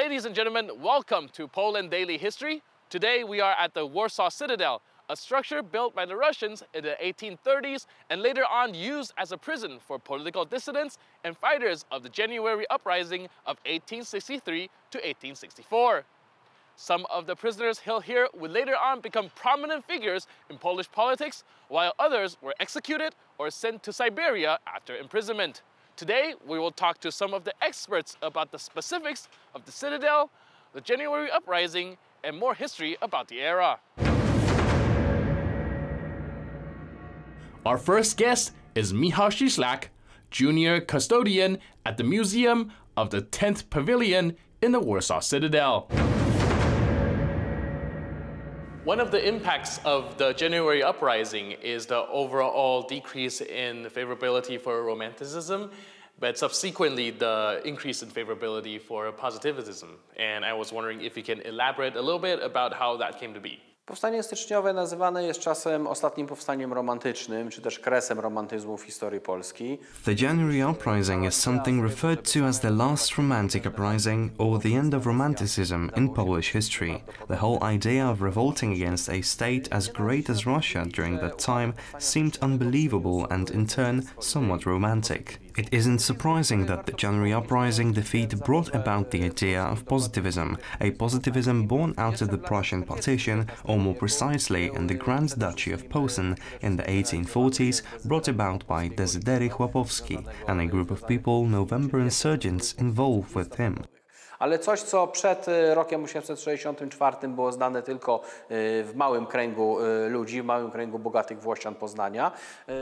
Ladies and gentlemen, welcome to Poland Daily History. Today we are at the Warsaw Citadel, a structure built by the Russians in the 1830s and later on used as a prison for political dissidents and fighters of the January uprising of 1863 to 1864. Some of the prisoners held here would later on become prominent figures in Polish politics, while others were executed or sent to Siberia after imprisonment. Today, we will talk to some of the experts about the specifics of the Citadel, the January uprising, and more history about the era. Our first guest is Michał Cieślak, junior custodian at the Museum of the 10th Pavilion in the Warsaw Citadel. One of the impacts of the January uprising is the overall decrease in favorability for Romanticism, but subsequently the increase in favorability for positivism. And I was wondering if you can elaborate a little bit about how that came to be. Powstanie styczniowe nazywane jest czasem ostatnim powstaniem romantycznym, czy też kresem romantyzmu w historii Polski. The January uprising is something referred to as the last romantic uprising or the end of romanticism in Polish history. The whole idea of revolting against a state as great as Russia during that time seemed unbelievable and in turn somewhat romantic. It isn't surprising that the January uprising defeat brought about the idea of positivism, a positivism born out of the Prussian partition, or more precisely in the Grand Duchy of Posen in the 1840s, brought about by Dezydery Chłopowski and a group of people, November insurgents, involved with him. Ale coś, co przed rokiem 1864 było znane tylko w małym kręgu ludzi, w małym kręgu bogatych włościan Poznania.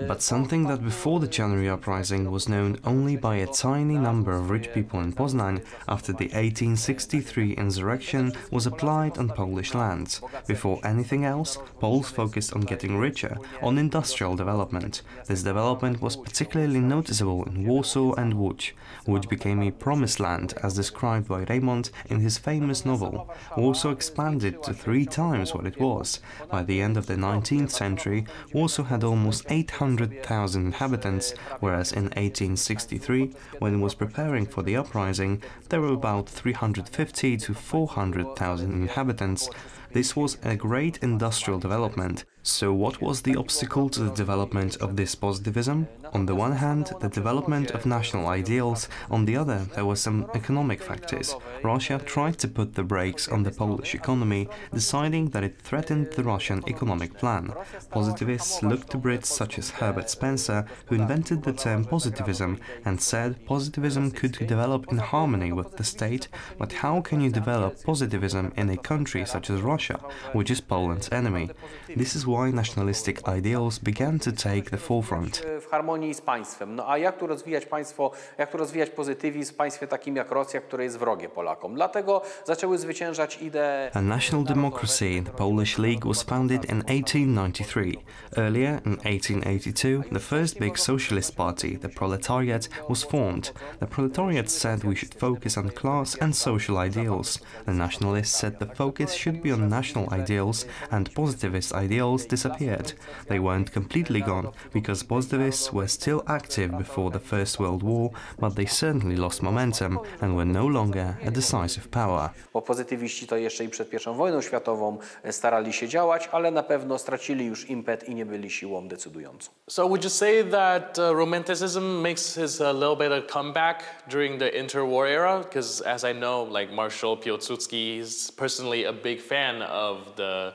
But something that before the January uprising was known only by a tiny number of rich people in Poznań after the 1863 insurrection was applied on Polish lands. Before anything else, Poles focused on getting richer, on industrial development. This development was particularly noticeable in Warsaw and Łódź. Łódź became a promised land as described by Raymond in his famous novel. Warsaw expanded to 3 times what it was. By the end of the 19th century, Warsaw had almost 800,000 inhabitants, whereas in 1863, when it was preparing for the uprising, there were about 350 to 400,000 inhabitants. This was a great industrial development. So what was the obstacle to the development of this positivism? On the one hand, the development of national ideals, on the other, there were some economic factors. Russia tried to put the brakes on the Polish economy, deciding that it threatened the Russian economic plan. Positivists looked to Brits such as Herbert Spencer, who invented the term positivism and said positivism could develop in harmony with the state, but how can you develop positivism in a country such as Russia, which is Poland's enemy? This is why nationalistic ideals began to take the forefront. W harmonii z państwem. No a jak tu rozwijać państwo, jak tu rozwijać pozytywizm w państwie takim jak Rosja, które jest wrogie Polakom? Dlatego zaczęły zwyciężać idee. A national democracy, the Polish League, was founded in 1893. Earlier, in 1882, the first big socialist party, the proletariat, was formed. The proletariat said we should focus on class and social ideals. The nationalists said the focus should be on national ideals, and positivist ideals disappeared. They weren't completely gone, because positivists were still active before the First World War, but they certainly lost momentum and were no longer a decisive power. Bo pozytywiści to jeszcze i przed I wojną światową starali się działać, ale na pewno stracili już impet i nie byli siłą decydującą. So would you say that Romanticism makes his a little bit of comeback during the interwar era? Because as I know, like Marshal Piłsudski is personally a big fan of the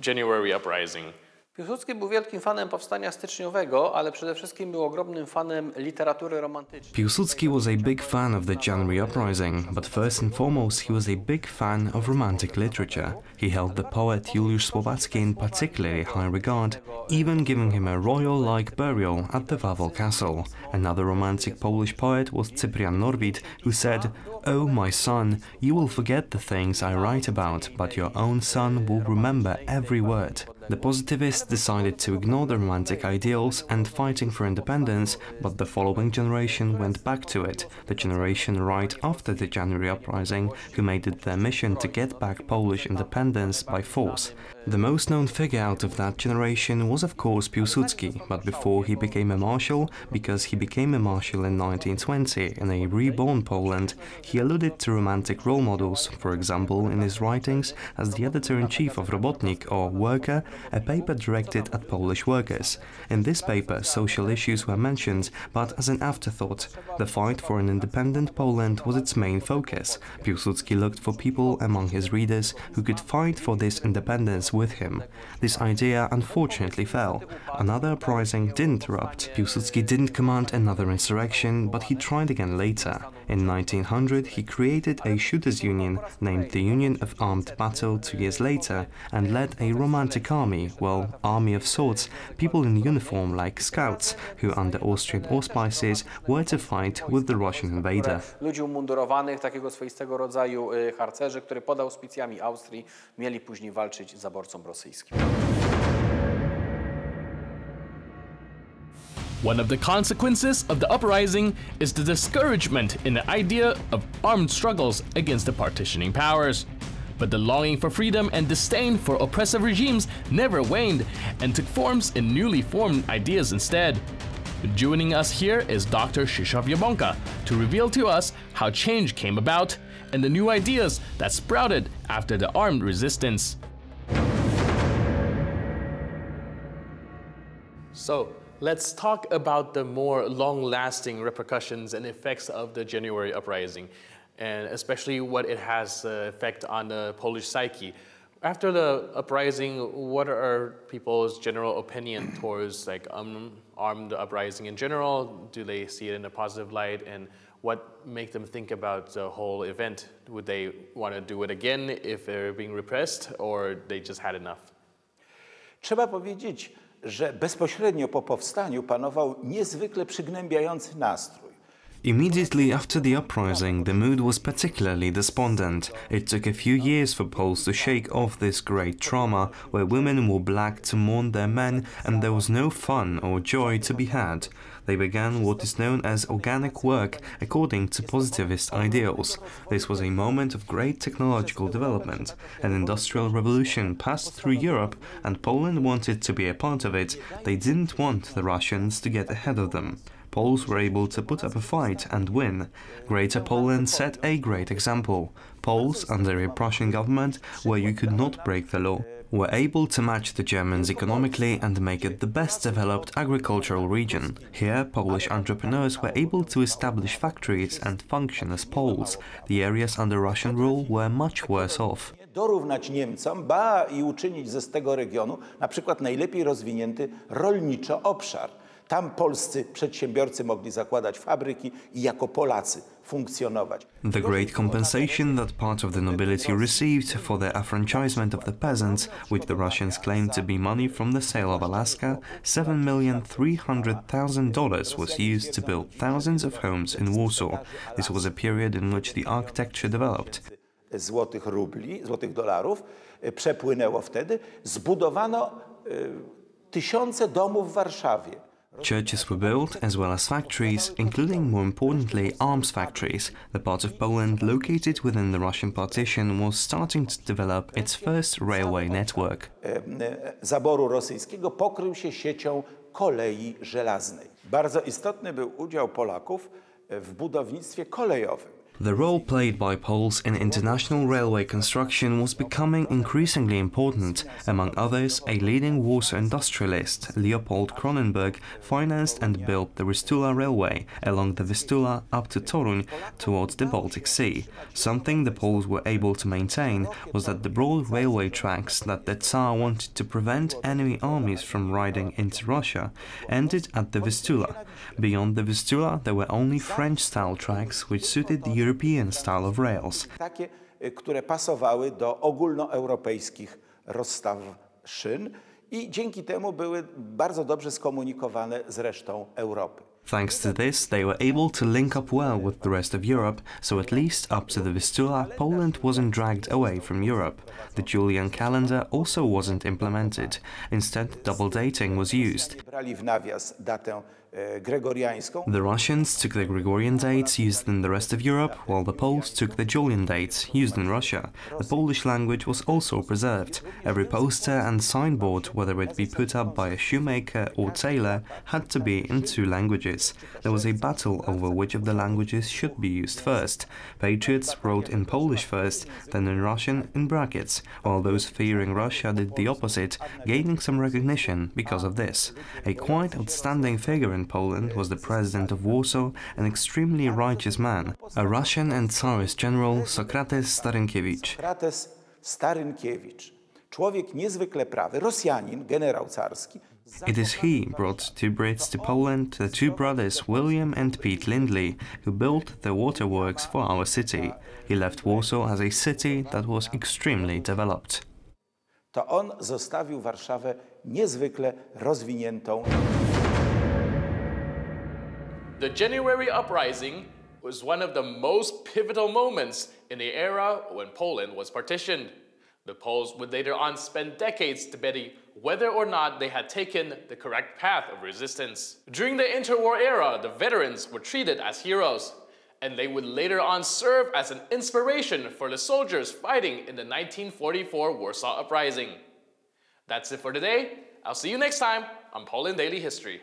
January uprising. Piłsudski był wielkim fanem powstania styczniowego, ale przede wszystkim był ogromnym fanem literatury romantycznej. Piłsudski was a big fan of the January uprising, but first and foremost he was a big fan of romantic literature. He held the poet Juliusz Słowacki in particularly high regard, even giving him a royal-like burial at the Wawel Castle. Another romantic Polish poet was Cyprian Norwid, who said, "Oh, my son, you will forget the things I write about, but your own son will remember every word." The positivists decided to ignore the romantic ideals and fighting for independence, but the following generation went back to it, the generation right after the January uprising, who made it their mission to get back Polish independence by force. The most known figure out of that generation was of course Piłsudski, but before he became a marshal, because he became a marshal in 1920 in a reborn Poland, he alluded to romantic role models, for example in his writings as the editor-in-chief of Robotnik or Worker, a paper directed at Polish workers. In this paper social issues were mentioned, but as an afterthought. The fight for an independent Poland was its main focus. Piłsudski looked for people among his readers who could fight for this independence with him. This idea unfortunately fell. Another uprising didn't erupt. Piłsudski didn't command another insurrection, but he tried again later. In 1900 he created a shooters' union, named the Union of Armed Battle 2 years later, and led a romantic army, well, army of sorts, people in uniform like scouts, who under Austrian auspices were to fight with the Russian invader. Ludzi umundurowanych, takiego swoistego rodzaju harcerzy, którzy pod auspicjami Austrii mieli później walczyć z zaborcą rosyjskim. One of the consequences of the uprising is the discouragement in the idea of armed struggles against the partitioning powers. But the longing for freedom and disdain for oppressive regimes never waned and took forms in newly formed ideas instead. Joining us here is Dr. Krzysztof Jabłonka to reveal to us how change came about and the new ideas that sprouted after the armed resistance. So, let's talk about the more long-lasting repercussions and effects of the January uprising, and especially what it has effect on the Polish psyche. After the uprising, what are people's general opinion towards armed uprising in general? Do they see it in a positive light, and what make them think about the whole event? Would they want to do it again if they're being repressed, or they just had enough? Trzeba powiedzieć, że bezpośrednio po powstaniu panował niezwykle przygnębiający nastrój. Immediately after the uprising, the mood was particularly despondent. It took a few years for Poles to shake off this great trauma, where women wore black to mourn their men and there was no fun or joy to be had. They began what is known as organic work according to positivist ideals. This was a moment of great technological development. An industrial revolution passed through Europe and Poland wanted to be a part of it. They didn't want the Russians to get ahead of them. Poles were able to put up a fight and win. Greater Poland set a great example. Poles, under a Prussian government where you could not break the law, were able to match the Germans economically and make it the best developed agricultural region. Here, Polish entrepreneurs were able to establish factories and function as Poles. The areas under Russian rule were much worse off. Dorównać Niemcom, ba i uczynić ze tego regionu na przykład najlepiej rozwinięty rolniczo obszar. Tam polscy przedsiębiorcy mogli zakładać fabryki i jako Polacy funkcjonować. The great compensation that part of the nobility received for their affranchisement of the peasants, which the Russians claimed to be money from the sale of Alaska, $7,300,000 was used to build thousands of homes in Warsaw. This was a period in which the architecture developed. Złotych rubli, złotych dolarów przepłynęło wtedy. Zbudowano tysiące domów w Warszawie. Churches were built, as well as factories, including, more importantly, arms factories. The part of Poland located within the Russian partition was starting to develop its first railway network. Zaboru rosyjskiego pokrył się siecią kolei żelaznej. Bardzo istotny był udział Polaków w budownictwie kolejowym. The role played by Poles in international railway construction was becoming increasingly important. Among others, a leading Warsaw industrialist, Leopold Kronenberg, financed and built the Vistula Railway along the Vistula up to Toruń towards the Baltic Sea. Something the Poles were able to maintain was that the broad railway tracks that the Tsar wanted to prevent enemy armies from riding into Russia ended at the Vistula. Beyond the Vistula, there were only French-style tracks which suited the European style of rails. Takie, które pasowały do ogólnoeuropejskich rozstaw szyn i dzięki temu były bardzo dobrze skomunikowane z resztą Europy. Thanks to this, they were able to link up well with the rest of Europe, so at least up to the Vistula, Poland wasn't dragged away from Europe. The Julian calendar also wasn't implemented. Instead, double dating was used. The Russians took the Gregorian dates used in the rest of Europe, while the Poles took the Julian dates used in Russia. The Polish language was also preserved. Every poster and signboard, whether it be put up by a shoemaker or tailor, had to be in two languages. There was a battle over which of the languages should be used first. Patriots wrote in Polish first, then in Russian in brackets, while those fearing Russia did the opposite, gaining some recognition because of this. A quite outstanding figure in Poland was the president of Warsaw, an extremely righteous man, a Russian and Tsarist general, Socrates Starynkiewicz. Człowiek niezwykle prawy, Rosjanin, generał carski. It is he brought two Brits to Poland, the two brothers William and Pete Lindley, who built the waterworks for our city. He left Warsaw as a city that was extremely developed. To on zostawił Warszawę niezwykle rozwiniętą. The January uprising was one of the most pivotal moments in the era when Poland was partitioned. The Poles would later on spend decades debating whether or not they had taken the correct path of resistance. During the interwar era, the veterans were treated as heroes, and they would later on serve as an inspiration for the soldiers fighting in the 1944 Warsaw Uprising. That's it for today. I'll see you next time on Poland Daily History.